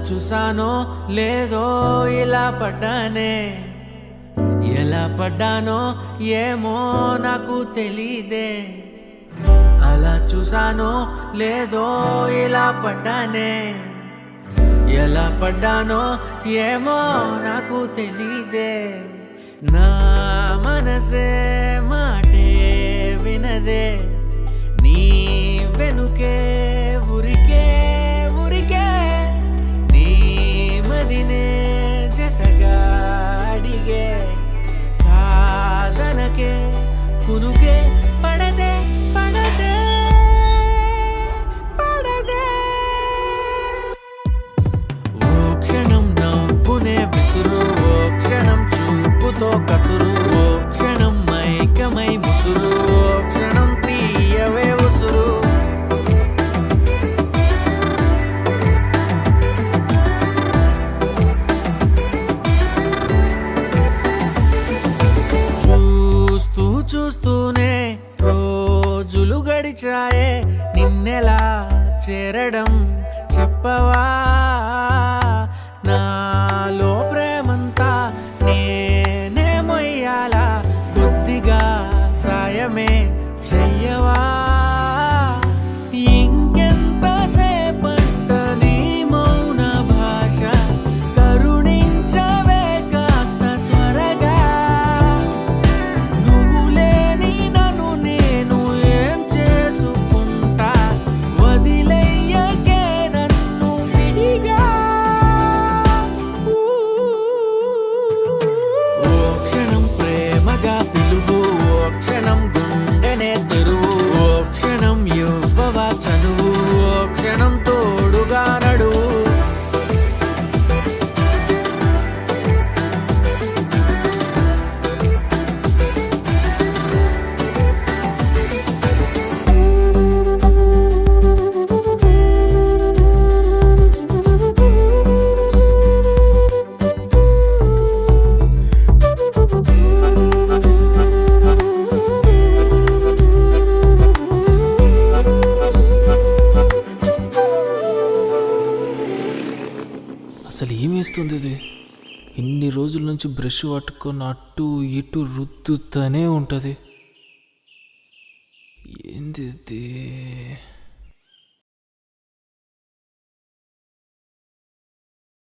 చూసానో లేదో ఇలా పడ్డానే, ఎలా పడ్డానో ఏమో నాకు తెలీదే. అలా చూసానో లేదో ఇలా పడ్డానే, ఎలా పడ్డానో ఏమో నాకు తెలీదే. నా మనసే మాటే వినదే, నీ వెనుకే ఉరికే ఉరికే, నీ మదినే జతగా అడిగే. కాదనకే కునుకే పడదే పడదే పడదే. ఓ క్షణం నవ్వునే విసురు, ఓ క్షణం చూపుతో కసురు, ఓ క్షణం మైకమై ముసురు, ఓ క్షణం తీయవే ఉసురు. చూస్తూ చూస్తూనే రోజులు గడిచాయే, నిన్నెలా చేరడం చెప్పవా. నాలో ప్రేమంతా నేనే మొయ్యాలా, కొద్దిగా సాయమే చెయ్యవా. ఇంకెంతసేపంట నీ మౌన భాష, కరుణించవే కాస్త త్వరగా. నువ్వు లేని నన్ను నేను ఏం చేసుకుంటా, వదిలేయకే నన్ను విడిగా. ఓ క్షణం ప్రేమగా పిలువు, ఓ క్షణం గుండెనే తెరువు, ఓ క్షణం ఇవ్వవా చనువు, ఓ క్షణం తోడుగా నడువు. అసలు ఏమేస్తుంది ఇది? ఇన్ని రోజుల నుంచి బ్రష్ పట్టుకొని అటు ఇటు రుద్దుతూనే ఉంటుంది. ఏంది ఇది?